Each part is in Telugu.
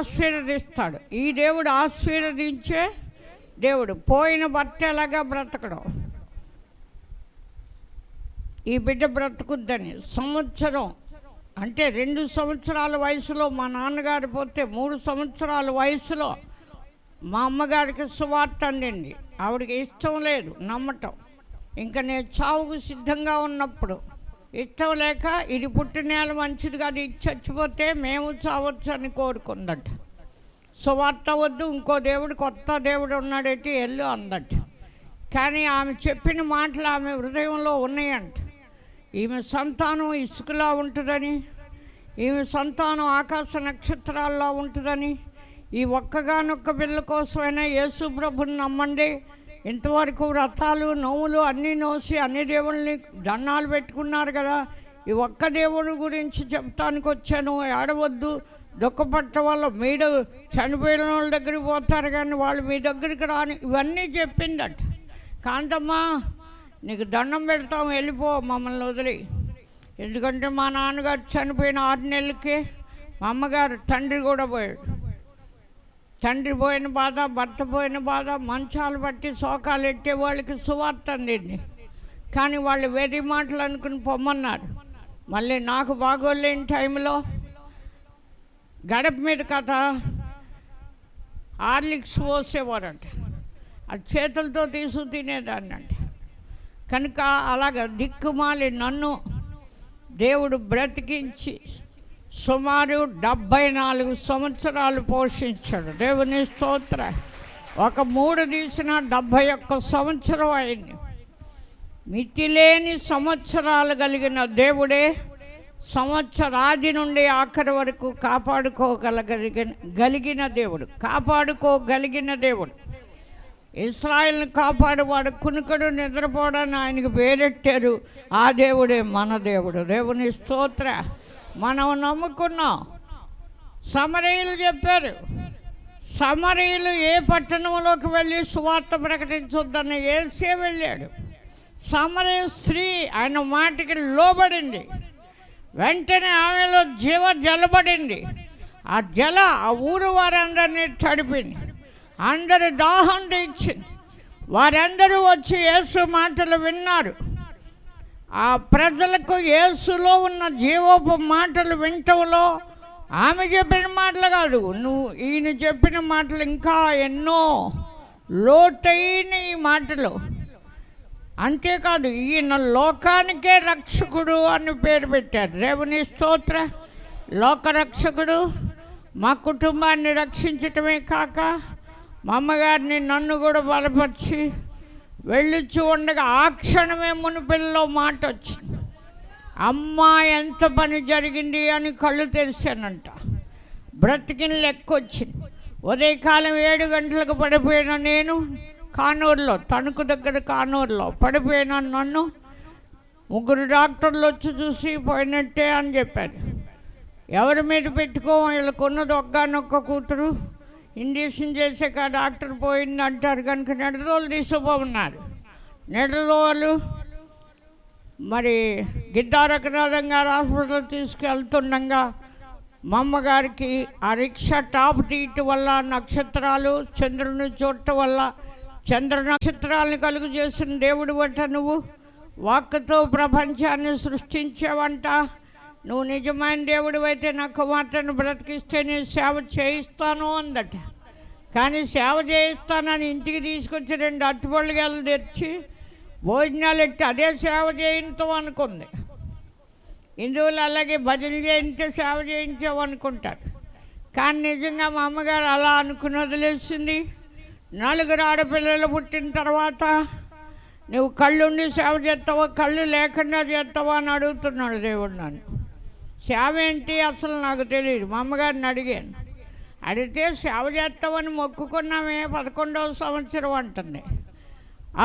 ఆశీర్వదిస్తాడు. ఈ దేవుడు ఆశీర్వదించే దేవుడు. పోయిన భర్త ఎలాగా బ్రతకడం, ఈ బిడ్డ బ్రతుకుద్దని సంవత్సరం అంటే 2 సంవత్సరాల వయసులో మా నాన్నగారు పోతే 3 సంవత్సరాల వయసులో మా అమ్మగారికి సువార్త అందింది. ఆవిడకి ఇష్టం లేదు నమ్మటం. ఇంకా నేను చావుకు సిద్ధంగా ఉన్నప్పుడు ఇష్టం లేక ఇది పుట్టినేల మంచిది కాదు, ఇది చచ్చిపోతే మేము చావచ్చు అని కోరుకుందట. సువార్త వద్దు, ఇంకో దేవుడు కొత్త దేవుడు ఉన్నాడేటి ఎల్లు అందట. కానీ ఆమె చెప్పిన మాటలు ఆమె హృదయంలో ఉన్నాయంట. ఈమె సంతానం ఇసుకలా ఉంటుందని, ఈమె సంతానం ఆకాశ నక్షత్రాల్లో ఉంటుందని, ఈ ఒక్కగానొక్క పిల్ల కోసమైనా యేసు ప్రభుని నమ్మండి. ఇంతవరకు వ్రతాలు నోములు అన్నీ నోసి అన్ని దేవుళ్ళని దండాలు పెట్టుకున్నారు కదా, ఈ ఒక్క దేవుడి గురించి చెప్తానికి వచ్చాను. ఏడవద్దు, దుఃఖపట్ట వల్ల మీరు చనిపోయిన వాళ్ళ దగ్గరికి పోతారు కానీ వాళ్ళు మీ దగ్గరికి రాని, ఇవన్నీ చెప్పిందట. కాంతమ్మా నీకు దండం పెడతాం, వెళ్ళిపో మమ్మల్ని వదిలి. ఎందుకంటే మా నాన్నగారు చనిపోయిన 6 నెలలకే మా అమ్మగారు తండ్రి కూడా పోయాడు. తండ్రి పోయిన బాధ, భర్త పోయిన బాధ, మంచాలు బట్టి శోకాలు ఎట్టే వాళ్ళకి సువార్త అందింది. కానీ వాళ్ళు వేరే మాటలు అనుకుని పొమ్మన్నారు. మళ్ళీ నాకు బాగోలేని టైంలో గడప మీద కథ హార్లిక్స్ పోసేవారంట, అది చేతులతో తీసు తినేదాన్ని అంట. కనుక అలాగ దిక్కుమాలి నన్ను దేవుడు బ్రతికించి సుమారు 74 సంవత్సరాలు పోషించాడు. దేవుని స్తోత్ర. ఒక 3 తీసిన 71 సంవత్సరం అయింది. మితిలేని సంవత్సరాలు కలిగిన దేవుడే సంవత్సరాది నుండి ఆఖరి వరకు కాపాడుకోగలిగిన దేవుడు. కాపాడుకోగలిగిన దేవుడు. ఇశ్రాయేలుని కాపాడువాడు, కునుకడు నిద్రపోవడాన్ని ఆయనకు పేరెట్టారు. ఆ దేవుడే మన దేవుడు. దేవుని స్తోత్ర. మనం నమ్ముకున్నాం. సమరయులు చెప్పారు, సమరయులు ఏ పట్టణంలోకి వెళ్ళి సువార్త ప్రకటించొద్దని యేసే వెళ్ళాడు. సమరయ స్త్రీ ఆయన మాటకి లోబడింది. వెంటనే ఆమెలో జీవ జలబడింది. ఆ జల ఆ ఊరు వారందరినీ తడిపింది. అందరి దాహం తీర్చింది. వారందరూ వచ్చి యేసు మాటలు విన్నారు. ఆ ప్రజలకు యేసులో ఉన్న జీవోప మాటలు వింటంలో ఆమె చెప్పిన మాటలు కాదు, ఈయన చెప్పిన మాటలు ఇంకా ఎన్నో లోతైన ఈ మాటలు. అంతేకాదు ఈయన లోకానికే రక్షకుడు అని పేరు పెట్టారు. దేవుని స్తోత్ర. లోకరక్షకుడు. మా కుటుంబాన్ని రక్షించటమే కాక మా అమ్మగారిని నన్ను కూడా బలపరిచి వెళ్ళొచ్చి ఉండగా ఆ క్షణమే మునిపిల్లలో మాట వచ్చింది. అమ్మా ఎంత పని జరిగింది అని కళ్ళు తెరిచానంట. బ్రతికిన లెక్క వచ్చింది. ఉదయకాలం 7 గంటలకు పడిపోయిన నేను కానూరులో, తణుకు దగ్గర కానూరులో పడిపోయిన నన్ను 3 డాక్టర్లు వచ్చి చూసి పోయినట్టే అని చెప్పారు. ఎవరి మీద పెట్టుకో, వీళ్ళకు ఉన్నది ఒక్కనొక్క కూతురు, ఇంజక్షన్ చేసాక డాక్టర్ పోయింది అంటారు కనుక నెడరోలు తీసుకుపోమన్నారు. నెడరోలు మరి గిద్దారకనాథం గారు హాస్పిటల్ తీసుకెళ్తుండగా మా అమ్మగారికి ఆ రిక్షా టాప్ తీయటం వల్ల నక్షత్రాలు చంద్రుని చూడటం వల్ల చంద్ర నక్షత్రాలను కలుగు చేసిన దేవుడు బట్ట నువ్వు వాక్కుతో ప్రపంచాన్ని సృష్టించావంట. నువ్వు నిజమైన దేవుడు అయితే నా కుమార్తెను బ్రతికిస్తే నేను సేవ చేయిస్తాను అందట. కానీ సేవ చేయిస్తానని ఇంటికి తీసుకొచ్చి 2 అట్టుపళ్ళు గెలలు తెచ్చి భోజనాలు ఎట్టి అదే సేవ చేయించాం అనుకుంది. హిందువులు అలాగే భజన చేయించే సేవ చేయించావు అనుకుంటారు. కానీ నిజంగా మా అమ్మగారు అలా అనుకుని వదిలేసింది. 4 ఆడపిల్లలు పుట్టిన తర్వాత నువ్వు కళ్ళుండి సేవ చేస్తావా, కళ్ళు లేకుండా చేస్తావా అని అడుగుతున్నాడు దేవుడు నన్ను. సేవ ఏంటి అసలు నాకు తెలియదు. మా అమ్మగారిని అడిగాను. అడిగితే సేవ చేస్తామని మొక్కుకున్నామే 11వ సంవత్సరం అంటుంది.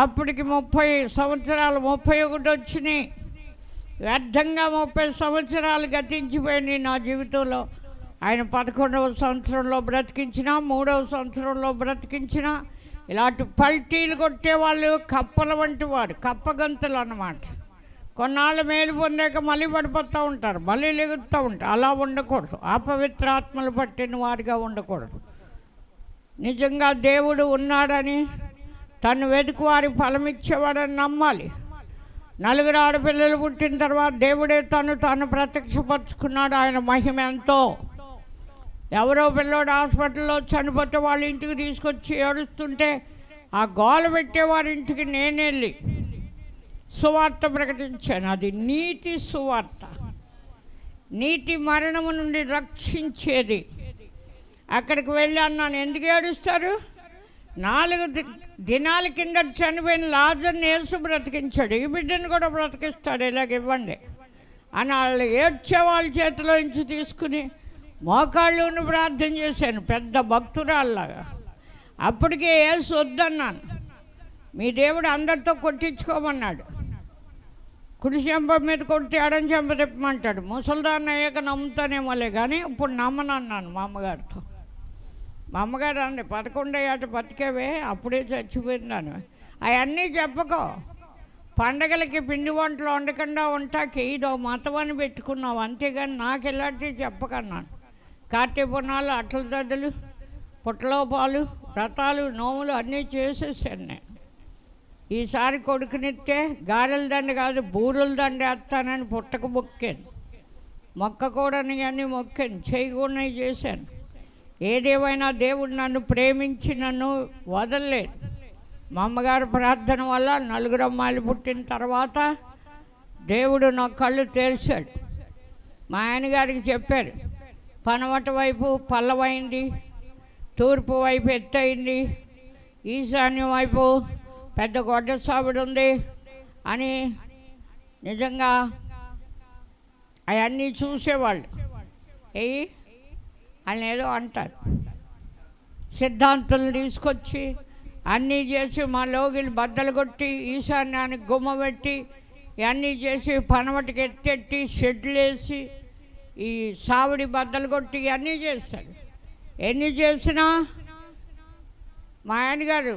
అప్పటికి 30 సంవత్సరాలు 31 వచ్చినాయి. వ్యర్థంగా 30 సంవత్సరాలు గతించిపోయినాయి నా జీవితంలో. ఆయన 11వ సంవత్సరంలో బ్రతికించిన, 3వ సంవత్సరంలో బ్రతికించిన. ఇలాంటి పల్టీలు కొట్టేవాళ్ళు కప్పల వంటి వారు, కప్పగంతులు అన్నమాట. కొన్నాళ్ళు మేలు పొందాక మళ్ళీ పడిపోతూ ఉంటారు, మళ్ళీ లెగుతూ ఉంటారు. అలా ఉండకూడదు. అపవిత్రాత్మలు పట్టిన వారిగా ఉండకూడదు. నిజంగా దేవుడు ఉన్నాడని, తను వెతుకు వారి ఫలమిచ్చేవాడని నమ్మాలి. నలుగురు ఆడపిల్లలు పుట్టిన తర్వాత దేవుడే తాను ప్రత్యక్షపరుచుకున్నాడు. ఆయన మహిమ ఎంతో. ఎవరో పిల్లోడు హాస్పిటల్లో చనిపోతే వాళ్ళ ఇంటికి తీసుకొచ్చి ఏడుస్తుంటే ఆ గోల పెట్టేవారి ఇంటికి నేనెళ్ళి సువార్త ప్రకటించాను. అది నీతి సువార్త. నీతి మరణము నుండి రక్షించేది. అక్కడికి వెళ్ళి అన్నాను, ఎందుకు ఏడుస్తారు? 4 దినాల కింద చనిపోయిన లాజర్ని యేసు బ్రతికించాడు, ఈ బిడ్డను కూడా బ్రతికిస్తాడు, ఇలాగ ఇవ్వండి అని వాళ్ళు ఏడ్చే వాళ్ళ చేతిలో నుంచి తీసుకుని మోకాళ్ళుని ప్రార్థన చేశాను, పెద్ద భక్తురాల్లాగా. అప్పటికే యేసు వద్దన్నాను. మీ దేవుడు అందరితో కొట్టించుకోమన్నాడు. కుడి చెంప మీద కొట్టి ఎడం చెంప తిప్పమంటాడు. ముసలిదాన్ని అయ్యాక నమ్ముతానేమోలే కానీ ఇప్పుడు నమ్మనన్నాను మా అమ్మగారితో. మా అమ్మగారు అంది, 11 ఏట బతికేవే, అప్పుడే చచ్చిపోయిందాను. అవన్నీ చెప్పకో. పండగలకి పిండి వంటలు వండకుండా ఉంటాకి ఇదో మతం అని పెట్టుకున్నావు, అంతేగాని నాకు ఇలాంటివి చెప్పకన్నాను. కార్తీక పున్నాలు, అట్ల దద్దలు, పుట్టలో పాలు, వ్రతాలు, నోములు అన్నీ చేసేసాను నేను. ఈసారి కొడుకునిస్తే గారెల దండ కాదు బూరుల దండ వేస్తానని పుట్టకు మొక్కాను. మొక్కకూడని అన్నీ మొక్కాను, చేయకూడని చేశాను. ఏదేమైనా దేవుడు నన్ను ప్రేమించి నన్ను వదలలేదు. మా అమ్మగారు ప్రార్థన వల్ల 4 అమ్మాయిలు పుట్టిన తర్వాత దేవుడు నా కళ్ళు తెరిచాడు. మా ఆయనగారికి చెప్పారు, పనవట వైపు పల్లవైంది, తూర్పు వైపు ఎత్తయింది, ఈశాన్యం వైపు పెద్ద గొడ్డ సావిడి ఉంది అని. నిజంగా అవన్నీ చూసేవాళ్ళు. అని ఏదో అంటారు. సిద్ధాంతులను తీసుకొచ్చి అన్నీ చేసి మా లోగిలు బద్దలు కొట్టి ఈశాన్యానికి గుమ్మ పెట్టి ఇవన్నీ చేసి పనవటికి ఎత్తెట్టి షెడ్లు వేసి ఈ సావిడి బద్దలు కొట్టి ఇవన్నీ చేస్తాడు. ఎన్ని చేసినా మా ఆయనగారు,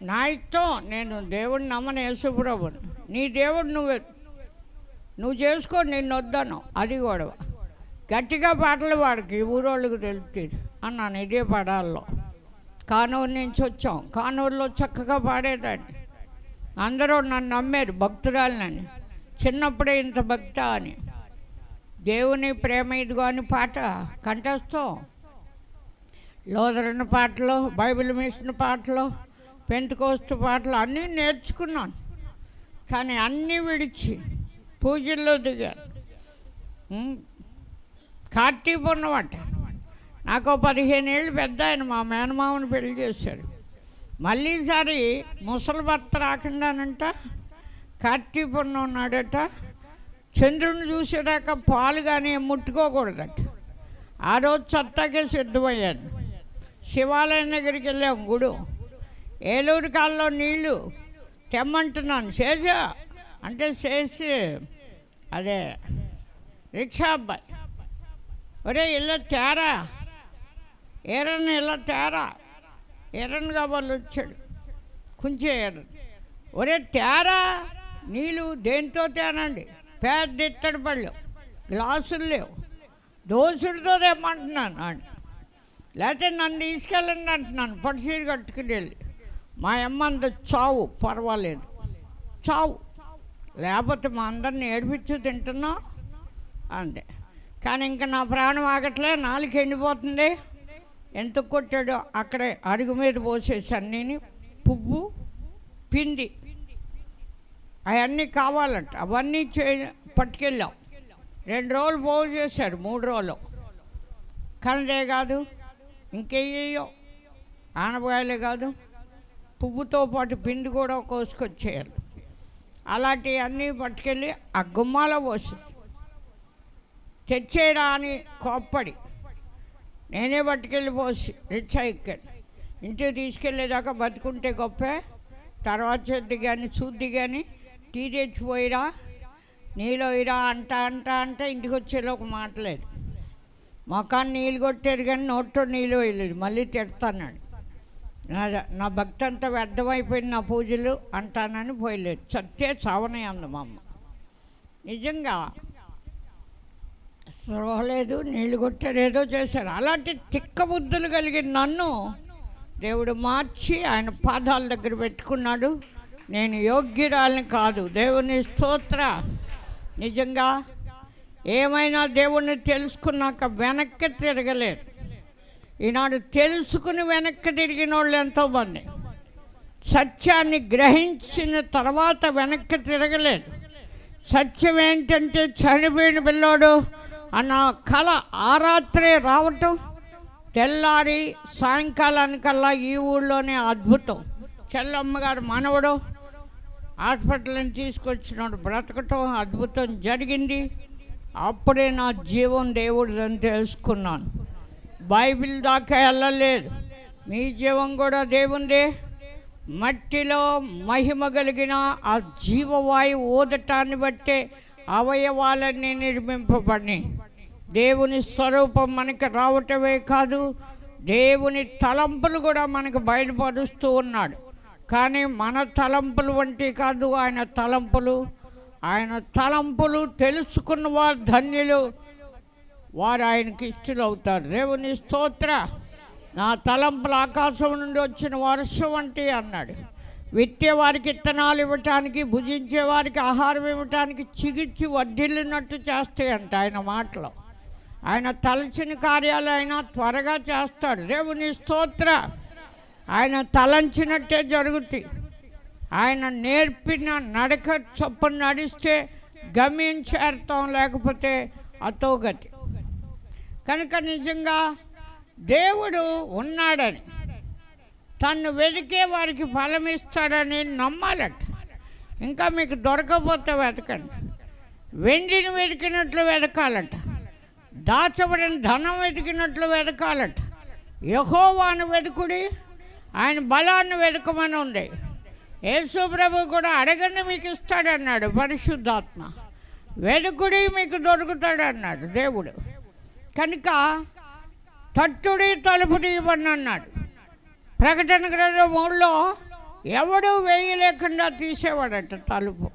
నా ఇష్టం, నేను దేవుడిని నమ్మను, యేసుప్రభుని, నీ దేవుడు నువ్వు చేసుకో, నిన్ను వద్దను. అది గొడవ. గట్టిగా పాటలు వాడికి ఊరోళ్ళకి తెలుస్తుంది అన్నాను. ఇదే పడాల్లో కానూరు నుంచి వచ్చాం. కానూరులో చక్కగా పాడేదాన్ని. అందరూ నన్ను నమ్మారు భక్తురాలని. చిన్నప్పుడే ఇంత భక్త అని. దేవుని ప్రేమ ఇదిగో అని పాట కంఠస్థం. లోదరన్న పాటలు, బైబిల్ మిషన్ పాటలు, పెంతెకోస్తు పాటలు అన్నీ నేర్చుకున్నాను. కానీ అన్నీ విడిచి పూజల్లో దిగాను. కార్తీక ఉన్నమాట. నాకు 15 ఏళ్ళు పెద్ద ఆయన మా మేనమామని పెళ్లి చేశాడు. మళ్ళీసారి ముసలి భర్త రాకుండానంట కార్తీక పున్నం ఉన్నాడట. చంద్రుని చూసేదాకా పాలు కానీ ముట్టుకోకూడదట. ఆ రోజు చత్తాకే సిద్ధమయ్యాను. శివాలయం దగ్గరికి వెళ్ళాం. గుడు ఏలూరు కాల్లో నీళ్ళు తెమ్మంటున్నాను. శేషా అంటే చేసి అదే రిక్షా అబ్బాయి, ఒరే ఇళ్ళ తేరా, ఎర్రని ఇళ్ళ తేరా, ఎర్రని కాబట్టి వచ్చాడు కొంచెం ఎర్రని. ఒరే తేరా నీళ్ళు దేంతో తేనండి, పెద్ద ఇత్తడి పళ్ళు, గ్లాసులు లేవు, దోసుడితో రేమంటున్నాను అని. లేకపోతే నన్ను తీసుకెళ్ళండి అంటున్నాను. పట్టుచీర కట్టుకుని వెళ్ళి మా అమ్మ అంత చావు పర్వాలేదు, చావు, లేకపోతే మా అందరిని ఏడిపించి తింటున్నావు అంతే. కానీ ఇంకా నా ప్రాణం ఆగట్లే, నాలుగు ఎండిపోతుంది. ఎంత కొట్టాడో అక్కడే అడుగు మీద పోసేసాను నేను. పువ్వు పిండి అవన్నీ కావాలంట, అవన్నీ పట్టుకెళ్ళాం. 2 రోజులు పోగు చేశాడు, 3 రోజులు. కలదే కాదు ఇంకేయో ఆనపకాయలే కాదు, పువ్వుతో పాటు పిండి కూడా కోసుకొచ్చేయాలి. అలాంటివి అన్నీ పట్టుకెళ్ళి ఆ గుమ్మాలో పోసి తెచ్చేయడా అని కోప్పడి నేనే పట్టుకెళ్ళి పోసి రిక్షా ఎక్కాను. ఇంటికి తీసుకెళ్ళేదాకా బతుకుంటే గొప్పే, తర్వాత చేద్ది కానీ చూద్ది కానీ టీ తెచ్చిపోయిరా నీళ్ళు ఇరా అంటే ఇంటికి వచ్చేలోకి మాటలేదు. మొఖాన్ని నీళ్ళు కొట్టారు కానీ నోట్లో నీళ్ళు వేయలేదు. మళ్ళీ తిడతాన్నాడు. నా భక్తి అంతా వ్యర్థమైపోయింది, నా పూజలు అంటానని పోయలేదు. సత్తే చావనే అంది మా అమ్మ. నిజంగా స్పృహ లేదు, నీళ్ళు కొట్టారు, ఏదో చేశారు. అలాంటి తిక్క బుద్ధులు కలిగిన నన్ను దేవుడు మార్చి ఆయన పాదాల దగ్గర పెట్టుకున్నాడు. నేను యోగ్యురాలని కాదు. దేవుని స్తోత్ర. నిజంగా ఏమైనా దేవుణ్ణి తెలుసుకున్నాక వెనక్కి తిరగలేదు. ఈనాడు తెలుసుకుని వెనక్కి తిరిగిన వాళ్ళు ఎంతోమంది. సత్యాన్ని గ్రహించిన తర్వాత వెనక్కి తిరగలేదు. సత్యం ఏంటంటే చనిపోయిన పిల్లోడు అన్న కళ ఆ రాత్రే రావటం, తెల్లారి సాయంకాలానికల్లా ఈ ఊళ్ళోనే అద్భుతం. చెల్లమ్మగారు మనవడు హాస్పిటల్ని తీసుకొచ్చినాడు, బ్రతకటం అద్భుతం జరిగింది. అప్పుడే నా జీవం దేవుడిదని తెలుసుకున్నాను. బైబిల్ దాకా వెళ్ళలేదు. మీ జీవం కూడా దేవుందే. మట్టిలో మహిమ కలిగిన ఆ జీవవాయువు ఊదటాన్ని బట్టే అవయవాలన్నీ నిర్మింపబడి దేవుని స్వరూపం మనకి రావటమే కాదు, దేవుని తలంపులు కూడా మనకు బయలుపరుస్తూ ఉన్నాడు. కానీ మన తలంపులు వంటి కాదు ఆయన తలంపులు. ఆయన తలంపులు తెలుసుకున్న వారు ధన్యులు, వారు ఆయనకి ఇష్టలు అవుతారు. దేవుని స్తోత్ర. నా తలంపులు ఆకాశం నుండి వచ్చిన వర్షం వంటి అన్నాడు. విత్తే వారికి విత్తనాలు ఇవ్వటానికి, భుజించే వారికి ఆహారం ఇవ్వటానికి చిగిర్చి వడ్డిల్లినట్టు చేస్తాయంట ఆయన మాటలు. ఆయన తలచిన కార్యాలు ఆయన త్వరగా చేస్తాడు. దేవుని స్తోత్ర. ఆయన తలంచినట్టే జరుగుతాయి. ఆయన నేర్పిన నడక చొప్పున నడిస్తే గమ్యం చేరతాం, లేకపోతే అతోగతి. కనుక నిజంగా దేవుడు ఉన్నాడని, తను వెతికే వారికి ఫలం ఇస్తాడని నమ్మాలట. ఇంకా మీకు దొరకకపోతే వెతకండి. వెండిని వెతికినట్లు వెతకాలట, దాచబడిన ధనం వెతికినట్లు వెతకాలట. యెహోవాను వెతుకుడి, ఆయన బలాన్ని వెతకమని ఉంది. యేసు ప్రభు కూడా అడగండి మీకు ఇస్తాడన్నాడు. పరిశుద్ధాత్మ వెతుకుడి మీకు దొరుకుతాడు అన్నాడు దేవుడు. కనుక తట్టుడి తలుపు తీయబడి అన్నాడు. ప్రకటన గ్రంథం 3లో ఎవడు వేయలేకుండా తీసేవాడట తలుపు,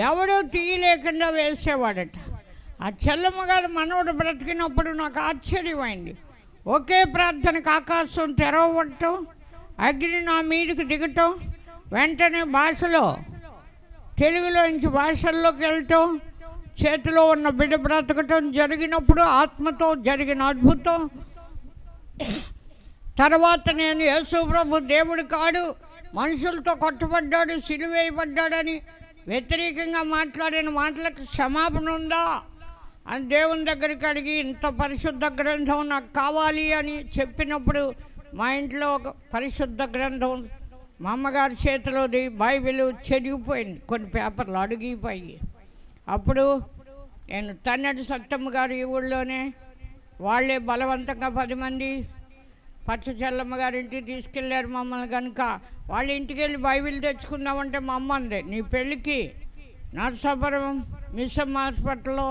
ఎవడు తీయలేకుండా వేసేవాడట. ఆ చెల్లమ్మగారు మనవడు బ్రతికినప్పుడు నాకు ఆశ్చర్యమైంది. ఒకే ప్రార్థనకు ఆకాశం తెరవటం, అగ్ని నా మీదకి దిగటం, వెంటనే భాషలో తెలుగులోంచి భాషల్లోకి వెళ్ళటం, చేతిలో ఉన్న బిడ్డ బ్రతకటం జరిగినప్పుడు ఆత్మతో జరిగిన అద్భుతం. తర్వాత నేను యేసు ప్రభు దేవుడు కాడు, మనుషులతో కొట్టబడ్డాడు, సిలువేయబడ్డాడని వ్యతిరేకంగా మాట్లాడిన మాటలకు క్షమాపణ ఉందా అని దేవుని దగ్గరికి అడిగి, ఇంత పరిశుద్ధ గ్రంథం నాకు కావాలి అని చెప్పినప్పుడు మా ఇంట్లో ఒక పరిశుద్ధ గ్రంథం మా అమ్మగారి చేతిలోది బైబిల్ చెడిగిపోయింది, కొన్ని పేపర్లు అడిగిపోయి. అప్పుడు నేను తన్నడి సత్తమ్మ గారు ఈ ఊళ్ళోనే, వాళ్ళే బలవంతంగా 10 మంది పచ్చ చెల్లమ్మ గారి ఇంటికి తీసుకెళ్ళారు మమ్మల్ని. కనుక వాళ్ళ ఇంటికి వెళ్ళి బైబిల్ తెచ్చుకుందామంటే మా అమ్మ అంది, నీ పెళ్ళికి నర్సాపురం మిస్సమ్మ హాస్పిటల్లో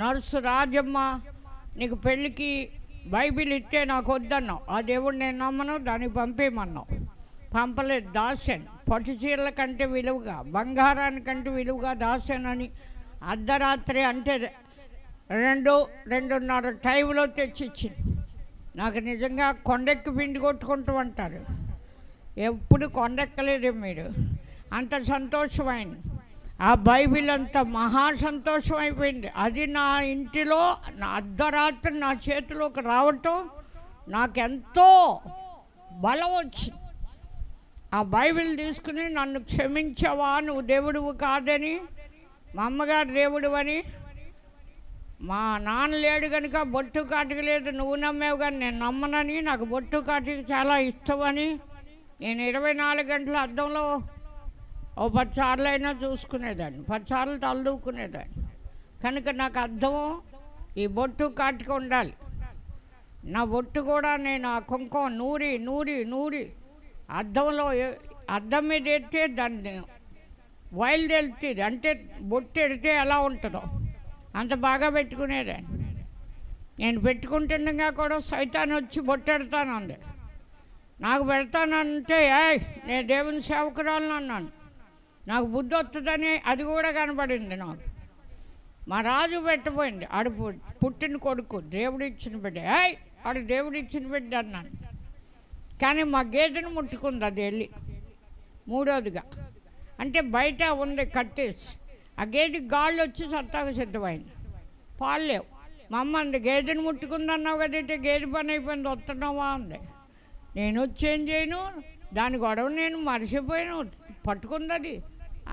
నర్సు రాజమ్మ నీకు పెళ్ళికి బైబిల్ ఇస్తే నాకు వద్దన్నావు. ఆ దేవుడు నేను నమ్మను, దానికి పంపేయమన్నావు. పంపలేదు. దాసాను. పట్టు చీరల కంటే విలువగా, బంగారానికంటే విలువగా దాసానని అర్ధరాత్రి అంటే 2-2:30 టైంలో తెచ్చిచ్చింది. నాకు నిజంగా కొండెక్కి పిండి కొట్టుకుంటూ ఉంటారు. ఎప్పుడు కొండెక్కలేదు మీరు. అంత సంతోషమైంది. ఆ బైబిల్ అంత మహా సంతోషం అయిపోయింది. అది నా ఇంటిలో నా అర్ధరాత్రి నా చేతిలోకి రావటం నాకెంతో బలం వచ్చింది. ఆ బైబిల్ తీసుకుని నన్ను క్షమించవా, నువ్వు దేవుడువు కాదని, మా అమ్మగారు దేవుడు అని, మా నాన్న లేడు కనుక బొట్టు కాటికి లేదు, నువ్వు నమ్మేవు కానీ నేను నమ్మనని, నాకు బొట్టు కాటికి చాలా ఇష్టమని, నేను 24 గంటల అద్దంలో 10 సార్లు అయినా చూసుకునేదాన్ని, 10 సార్లు తలదూకునేదాన్ని. కనుక నాకు అద్దము ఈ బొట్టు కాటికి ఉండాలి. నా బొట్టు కూడా నేను ఆ కుంకుమ నూరి నూరి నూరి అద్దంలో, అద్దం మీద ఎడితే దాన్ని వైల్డెళ్తుంది, అంటే బొట్టు ఎడితే ఎలా ఉంటుందో అంత బాగా పెట్టుకునేదాన్ని. నేను పెట్టుకుంటుండగా కూడా సైతాన్ వచ్చి బొట్టెడతాను అంది. నాకు పెడతానంటే నేను దేవుని సేవకురాలను అన్నాను. నాకు బుద్ధి వస్తుందని అది కూడా కనపడింది నాకు. మా రాజు పెట్టబోయింది. ఆడు పుట్టిన కొడుకు, దేవుడు ఇచ్చిన బిడ్డ. ఆడు దేవుడు ఇచ్చిన బిడ్డ అన్నాను. కానీ మా గేదెను ముట్టుకుంది అది వెళ్ళి మూడోదిగా. అంటే బయట ఉంది కట్టేసి. ఆ గేదెకి గాళ్ళు వచ్చి సత్తాకు సిద్ధమైంది. పాలు లేవు. మా అమ్మ అంది, గేదెని ముట్టుకుందన్నావు కదైతే గేదె పని అయిపోయింది, వస్తున్నావా అంది. నేను వచ్చి ఏం చేయను, దాని గొడవ నేను మర్చిపోయాను, పట్టుకుంది అది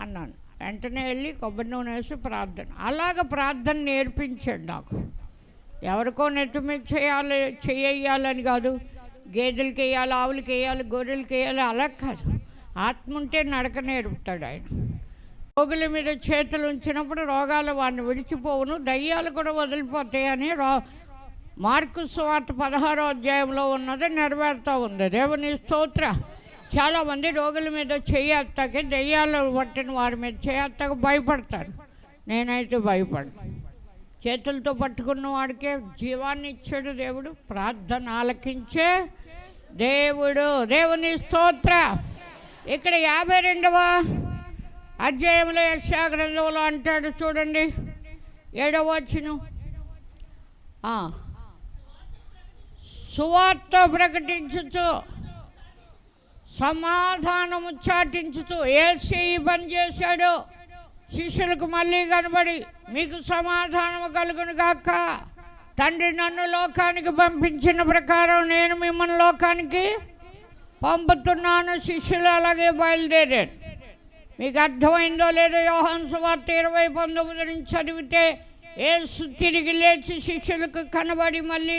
అన్నాను. వెంటనే వెళ్ళి కొబ్బరి నూనె వేసి ప్రార్థన. అలాగ ప్రార్థన నేర్పించాడు నాకు. ఎవరికో నెత్తి మీద చేయాలని కాదు, గేదెలకి వేయాలి, ఆవులకి వేయాలి, గొర్రెలకి వేయాలి, అలా కాదు. ఆత్మ ఉంటే నడక నేర్పుతాడు ఆయన. రోగుల మీద చేతులు ఉంచినప్పుడు రోగాలు వాడిని విడిచిపోవును, దయ్యాలు కూడా వదిలిపోతాయని మార్కు సువార్త 16వ అధ్యాయంలో ఉన్నది నెరవేరుతూ ఉంది. దేవుని స్తోత్ర. చాలామంది రోగుల మీద చేయత్తాకి, దయ్యాలు పట్టిన వారి మీద చేయత్తాక భయపడతారు. నేనైతే భయపడను. చేతులతో పట్టుకున్న వాడికే జీవాన్ని ఇచ్చాడు దేవుడు. ప్రార్థన ఆలకించే దేవుడు. దేవుని స్తోత్ర. ఇక్కడ 52వ అధ్యాయంలో యెషయా గ్రంథంలో అంటాడు చూడండి, 7వ వచనం. సువార్త ప్రకటించుచు సమాధానము చాటించుతూ. యేసు ఈ పని చేశాడు. శిష్యులకు మళ్ళీ కనబడి, మీకు సమాధానము కలుగును గాక, తండ్రి నన్ను లోకానికి పంపించిన ప్రకారం నేను మిమ్మల్ని లోకానికి పంపుతున్నాను. శిష్యులు అలాగే బయలుదేరారు. మీకు అర్థమైందో లేదో, యోహాను సువార్త 20:19 నుంచి చదివితే, యేసు తిరిగి లేచి శిష్యులకు కనబడి మళ్ళీ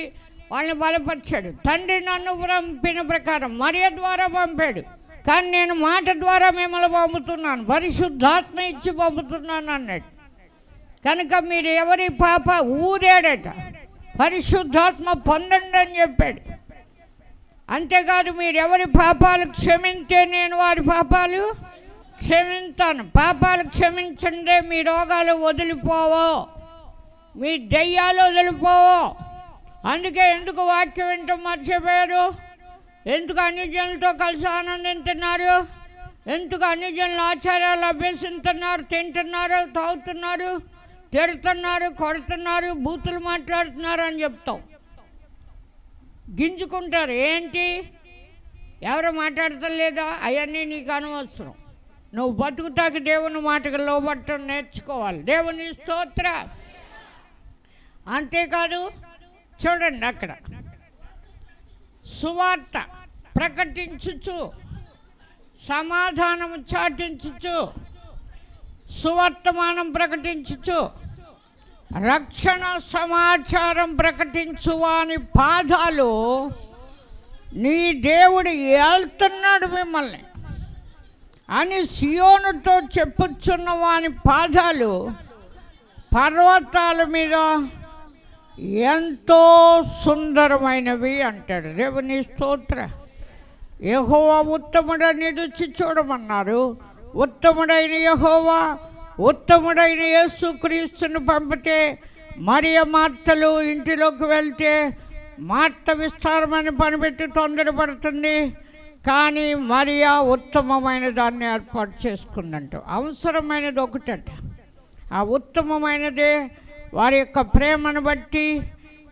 వాళ్ళని బలపరిచాడు. తండ్రి నన్ను పంపిన ప్రకారం, మరియ ద్వారా పంపాడు, కానీ నేను మాట ద్వారా మిమ్మల్ని పంపుతున్నాను, పరిశుద్ధాత్మ ఇచ్చి పంపుతున్నాను అన్నాడు. కనుక మీరు ఎవరి పాప ఊరాడట, పరిశుద్ధాత్మ పొందండి అని చెప్పాడు. అంతేకాదు, మీరు ఎవరి పాపాలు క్షమించే నేను వారి పాపాలు క్షమించాను. పాపాలు క్షమించండి, మీ రోగాలు వదిలిపోవో, మీ దయ్యాలు వదిలిపోవో. అందుకే ఎందుకు వాక్యం వింటాం మర్చిపోయారు, ఎందుకు అన్యజనులతో కలిసి ఆనందిస్తున్నారు, ఎందుకు అన్యజనుల ఆచారాలు అభ్యసిస్తున్నారు, తింటున్నారు, తాగుతున్నారు, తిడుతున్నారు, కొడుతున్నారు, బూతులు మాట్లాడుతున్నారు అని చెప్తాం. గింజుకుంటారు. ఏంటి, ఎవరు మాట్లాడతలేదా, అవన్నీ నీకు అనవసరం. నువ్వు బతుకుతాకి దేవుని మాటకు లోబట్టడం నేర్చుకోవాలి. దేవుని స్తోత్ర. అంతేకాదు, చూడండి అక్కడ సువార్త ప్రకటించుచు సమాధానము చాటించుచు, సువర్తమానం ప్రకటించుచు, రక్షణ సమాచారం ప్రకటించు వాని పాదాలు, నీ దేవుడు ఏళ్తున్నాడు మిమ్మల్ని అని సియోనుతో చెప్పుచున్న వాని పాదాలు పర్వతాల మీద ఎంతో సుందరమైనవి అంటాడు. దేవుని స్తోత్ర. యెహోవా ఉత్తముడని రుచి చూడమన్నారు. ఉత్తముడైన యెహోవా, ఉత్తముడైన యేసుక్రీస్తుని పంపితే మరియ మార్తలు ఇంటిలోకి వెళ్తే మార్త విస్తారమైన పనిపెట్టి తొందరపడుతుంది, కానీ మరియా ఉత్తమమైన దాన్ని ఏర్పాటు చేసుకుందంట. అవసరమైనది ఒకటట. ఆ ఉత్తమమైనదే వారి యొక్క ప్రేమను బట్టి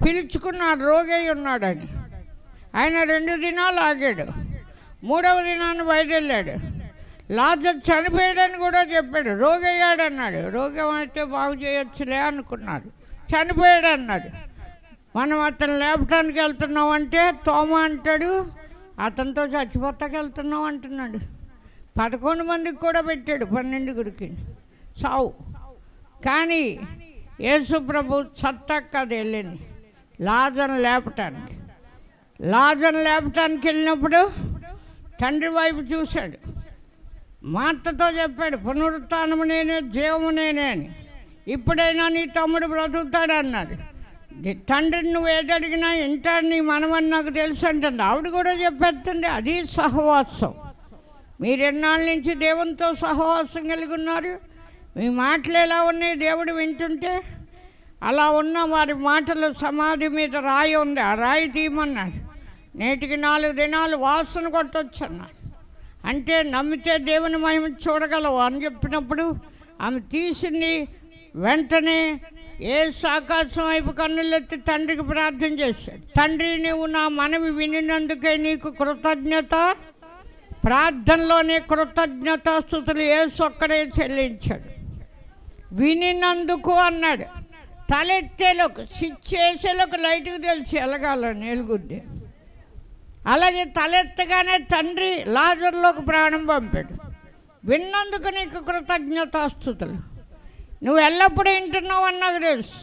పిలుచుకున్నాడు. రోగి ఉన్నాడని ఆయన 2 దినాలు ఆగాడు. 3వ దినాన్ని బయలుదేరాడు. లాజరు చనిపోయాడని కూడా చెప్పాడు. రోగి అయ్యాడు అన్నాడు. రోగం అయితే బాగు చేయొచ్చులే అనుకున్నాడు. చనిపోయాడు అన్నాడు. మనం అతను లేపటానికి వెళ్తున్నామంటే తోమ అంటాడు, అతనితో చచ్చిపోతాకి వెళ్తున్నాం అంటున్నాడు. 11 మందికి కూడా పెట్టాడు, 12గురికి సావు. కానీ యేసు ప్రభు సత్తక్క అది వెళ్ళింది లాజరును లేపటానికి. లాజరును లేపటానికి వెళ్ళినప్పుడు తండ్రి వైపు చూశాడు. మార్తతో చెప్పాడు, పునరుత్థానము నేనే, జీవము నేనే అని. ఇప్పుడైనా నీ తమ్ముడు బ్రతుకుతాడు అన్నాడు. తండ్రిని నువ్వు ఏదడిగినా ఇంటాడు నీ మనమని నాకు తెలుసు అంటుంది. ఆవిడ కూడా చెప్పేస్తుంది. అది సహవాసం. మీరు ఎన్నాళ్ళ నుంచి దేవునితో సహవాసం కలిగి ఉన్నారు. మీ మాటలు ఎలా ఉన్నాయి దేవుడు వింటుంటే? అలా ఉన్న వారి మాటలు సమాధి మీద రాయి ఉంది, ఆ రాయి తీయమన్నాడు. నేటికి 4 దినాలు వాసన కొట్టొచ్చు అన్నాడు. అంటే నమ్మితే దేవుని మహిమ చూడగలవు అని చెప్పినప్పుడు ఆమె తీసింది. వెంటనే యేసు ఆకాశం వైపు కన్నులెత్తి తండ్రికి ప్రార్థన చేశాడు. తండ్రి, నీవు నా మనవి వినినందుకే నీకు కృతజ్ఞత. ప్రార్థనలోనే కృతజ్ఞతాస్తుతులు యేసు ఒక్కడే చెల్లించాడు. వినినందుకు అన్నాడు. తలెత్తేలోకి స్విచ్ చేసేలోకి లైట్కి తెలిసి ఎలగాలని ఎలుగుద్ది. అలాగే తలెత్తగానే తండ్రి లాజరులోకి ప్రాణం పంపాడు. విన్నందుకు నీకు కృతజ్ఞతాస్తుతులు. నువ్వు ఎల్లప్పుడూ వింటున్నావు అన్నది తెలుసు.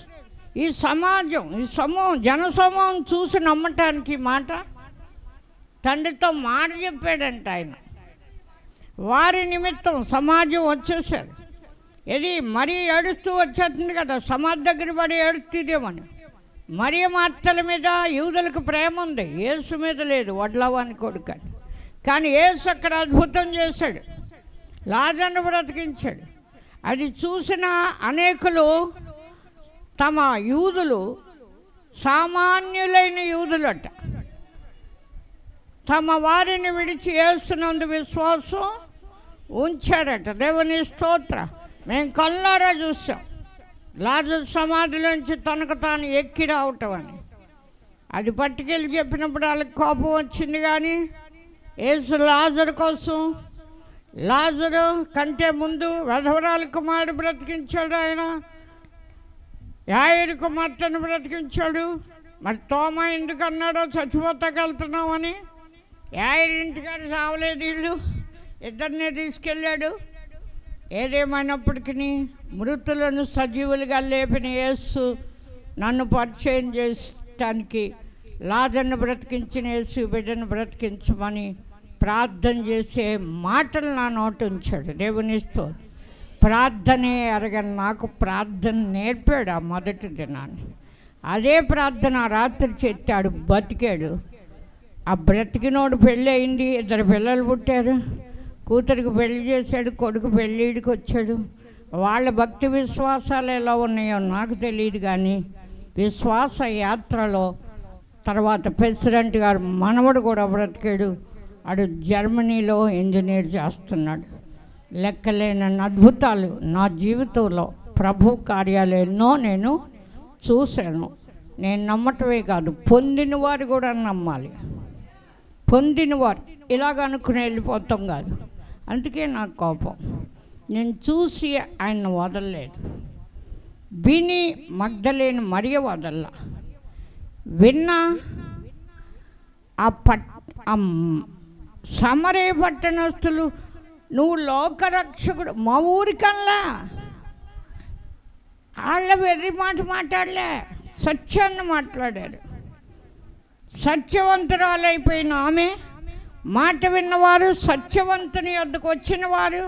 ఈ సమాజం, ఈ సమూహం, జనసమూహం చూసి నమ్మటానికి మాట తండ్రితో మాట చెప్పాడంట ఆయన. వారి నిమిత్తం సమాజం వచ్చేసాడు. ఇది మరీ ఏడుస్తూ వచ్చేస్తుంది కదా, సమాధి దగ్గర పడి ఏడుస్తుందేమని. మరియ అత్తల మీద యూదులకు ప్రేమ ఉంది, యేసు మీద లేదు, వడ్లవాని కొడుకని. కానీ యేసు అక్కడ అద్భుతం చేశాడు, లాజరును బ్రతికించాడు. అది చూసిన అనేకులు తమ యూదులు, సామాన్యులైన యూదులట, తమ వారిని విడిచి యేసునందు విశ్వాసం ఉంచారట. దేవుని స్తోత్ర. మేము కళ్ళారా చూసాం లాజరు సమాధిలోంచి తనకు తాను ఎక్కి రావటం అని. అది పట్టుకెళ్ళి చెప్పినప్పుడు వాళ్ళకి కోపం వచ్చింది. కానీ యేసు లాజరు కోసం, లాజరు కంటే ముందు వెధవరాలి కుమారుడు బ్రతికించాడు, ఆయన యాయిరు కుమార్తెను బ్రతికించాడు. మరి తోమ ఎందుకు అన్నాడో చచ్చిపోతాకి వెళ్తున్నామని. యాయిరు ఇంటికాడ సావలేదు, వీళ్ళు ఇద్దరినే తీసుకెళ్ళాడు. ఏదేమైనప్పటికీ మృతులను సజీవులుగా లేపిన యేసు నన్ను పరిచయం చేయడానికి లాజరును బ్రతికించిన యేసు బిడ్డను బ్రతికించమని ప్రార్థన చేసే మాటలు నా నోటి ఉంచాడు. దేవునితో ప్రార్థనే అరగని నాకు ప్రార్థన నేర్పాడు ఆ మొదటి దినాన్ని. అదే ప్రార్థన రాత్రి చెట్టాడు, బతికాడు. ఆ బ్రతికినోడు పెళ్ళి అయింది, 2 పిల్లలు పుట్టారు. కూతురికి పెళ్లి చేశాడు, కొడుకు పెళ్ళిడికి వచ్చాడు. వాళ్ళ భక్తి విశ్వాసాలు ఎలా ఉన్నాయో నాకు తెలియదు. కానీ విశ్వాస యాత్రలో తర్వాత ప్రెసిడెంట్ గారు మనవడు కూడా బ్రతికాడు. అడు జర్మనీలో ఇంజనీర్ చేస్తున్నాడు. లెక్కలేని అద్భుతాలు నా జీవితంలో ప్రభు కార్యాలు ఎన్నో నేను చూశాను. నేను నమ్మటమే కాదు, పొందిన వారు కూడా నమ్మాలి. పొందినవారు ఇలాగ అనుకుని వెళ్ళిపోతాం కాదు. అందుకే నాకు కోపం. నేను చూసి ఆయన వదలలేదు. విని మగ్ధలేని మరియ వదల్లా. విన్నా ఆ సమరయ పట్టణస్తులు, నువ్వు లోకరక్షకుడు, మా ఊరికల్లా వాళ్ళ వెర్రి మాట మాట్లాడలే, సత్యాన్ని మాట్లాడారు. సత్యవంతురాలైపోయిన ఆమె మాట విన్నవారు, సత్యవంతుని వద్దకు వచ్చిన వారు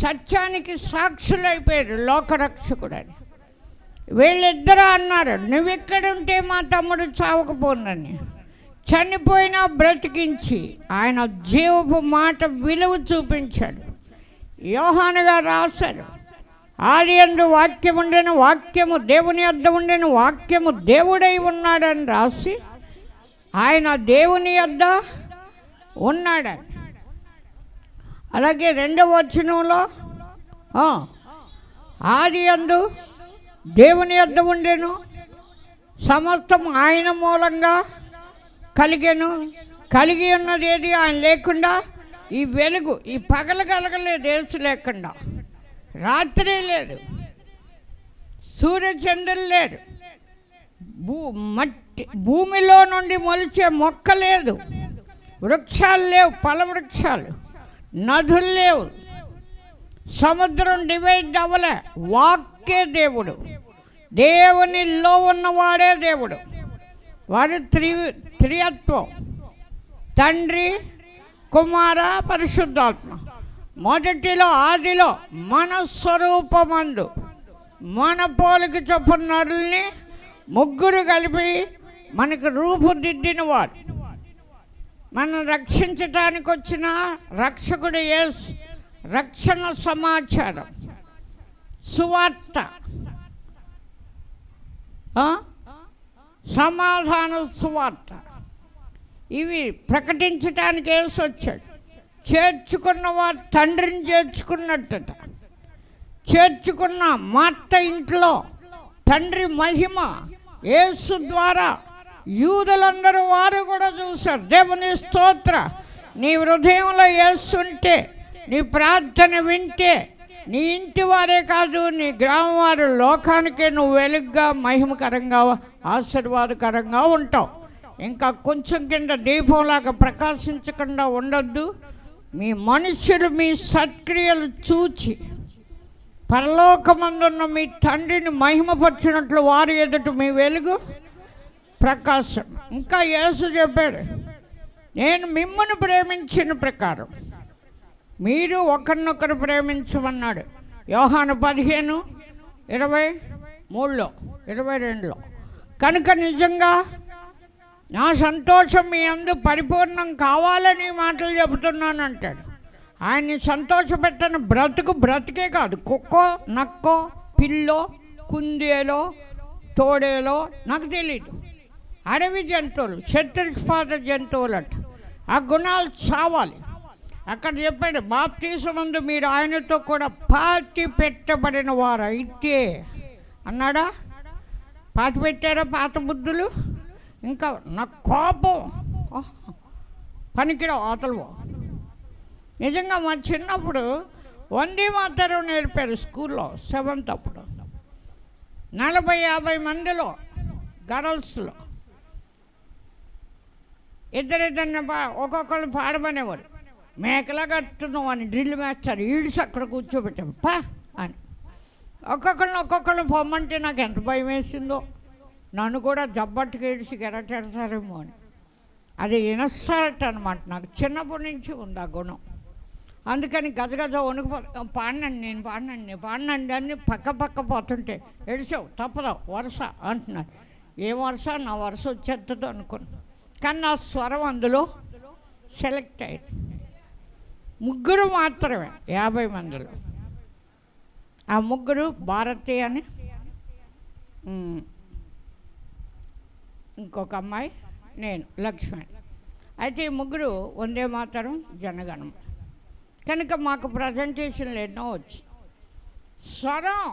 సత్యానికి సాక్షులైపోయారు లోకరక్షకుడని. వీళ్ళిద్దరూ అన్నారు, నువ్వెక్కడుంటే మా తమ్ముడు చావకపోనని. చనిపోయినా బ్రతికించి ఆయన జీవపు మాట విలువ చూపించాడు. యోహాను గారు రాశారు, ఆదియందు వాక్యం ఉండెను, వాక్యము దేవుని యొద్ద ఉండెను, వాక్యము దేవుడై ఉన్నాడని రాసి ఆయన దేవుని యొద్ద ఉన్నాడని. అలాగే 2వ వచనంలో ఆదియందు దేవుని యొద్ద ఉండెను, సమస్తం ఆయన మూలంగా కలిగెను, కలిగి ఉన్నది ఏది ఆయన లేకుండా. ఈ వెలుగు, ఈ పగలు కలగలేదు యేసు లేకుండా. రాత్రి లేదు, సూర్యచంద్రులు లేరు, భూమిలో నుండి మొలిచే మొక్క లేదు, వృక్షాలు లేవు, ఫల వృక్షాలు, నదులు లేవు, సముద్రం డివైడ్ అవ్వలే. వాక్కే దేవుడు, దేవునిలో ఉన్నవాడే దేవుడు. వారి త్రియత్వం, తండ్రి, కుమార, పరిశుద్ధాత్మ. మొదటిలో ఆదిలో మన స్వరూపమందు మన పోలిక చొప్పున నరుల్ని ముగ్గురు కలిపి మనకు రూపుదిద్దిన వాడు. మనం రక్షించటానికి వచ్చిన రక్షకుడు యేసు. రక్షణ సమాచారం, సువార్త, సమాధాన సువార్త, ఇవి ప్రకటించటానికి యేసు వచ్చాడు. చేర్చుకున్నవాడు తండ్రిని చేర్చుకున్నట్టట. చేర్చుకున్న మార్త ఇంట్లో తండ్రి మహిమ యేసు ద్వారా యూదులందరూ వారు కూడా చూశారు. దేవుని స్తోత్ర. నీ హృదయంలో యేసుంటే, నీ ప్రార్థన వింటే, నీ ఇంటి వారే కాదు, నీ గ్రామం వారు లోకానికే నువ్వు వెలుగ్గా, మహిమకరంగా, ఆశీర్వాదకరంగా ఉంటావు. ఇంకా కొంచెం కింద దీపంలాగా ప్రకాశించకుండా ఉండొద్దు. మీ మనుషులు మీ సత్క్రియలు చూచి పరలోకమందున్న మీ తండ్రిని మహిమపరిచినట్లు వారి ఎదుట మీ వెలుగు ప్రకాశం. ఇంకా యేసు చెప్పాడు, నేను మిమ్మల్ని ప్రేమించిన ప్రకారం మీరు ఒకరినొకరు ప్రేమించమన్నాడు. యోహాను 15:23, 22. కనుక నిజంగా నా సంతోషం మీ అందు పరిపూర్ణం కావాలని మాటలు చెబుతున్నాను అంటాడు. ఆయన్ని సంతోషపెట్టని బ్రతికే కాదు. కుక్కో, నక్కో, పిల్లో, కుందేలో, తోడేలో నాకు తెలియదు. అడవి జంతువులు, చతుష్పాద జంతువులట. ఆ గుణాలు చావాలి. అక్కడ చెప్పాడు, బాప్తీసమందు మీరు ఆయనతో కూడా పాతి పెట్టబడిన వారు అయితే అన్నాడా? పాతి పెట్టారా పాత బుద్ధులు? ఇంకా నా కోపం పనికిరా అవతలు. నిజంగా మా చిన్నప్పుడు వందే మాతరం నేర్పారు స్కూల్లో 7th అప్పుడు. 40-50 మందిలో గర్ల్స్లో ఇద్దరిద్దరిని ఒక్కొక్కరు పాడమనేవారు. మేకలా కట్టున్నాం అని డ్రిల్ మాస్టర్ ఈడ్స్ అక్కడ కూర్చోబెట్టాము పా అని. ఒక్కొక్కరిని పొమ్మంటే నాకు ఎంత భయం వేసిందో. నన్ను కూడా జబ్బట్టుకు ఏడిసి గెడటెడతారేమో అని. అది ఇనస్సారట అనమాట. నాకు చిన్నప్పటి నుంచి ఉంది ఆ గుణం. అందుకని గజగజ వణుకుపో, పాడినండి అని పక్క పోతుంటే ఏడిసావు తప్పదావు వరుస అంటున్నారు. ఏ వరుస? నా వరుస వచ్చేస్తుందో అనుకున్నాను. కానీ నా స్వరం అందులో సెలెక్ట్ అయ్యింది. 3 మాత్రమే 50 మందిలో. ఆ 3 భారతి అని, ఇంకొక అమ్మాయి, నేను లక్ష్మణ్. అయితే ఈ 3 వందే మాతరం జనగణం. కనుక మాకు ప్రజెంటేషన్లు ఎన్నో వచ్చి స్వరం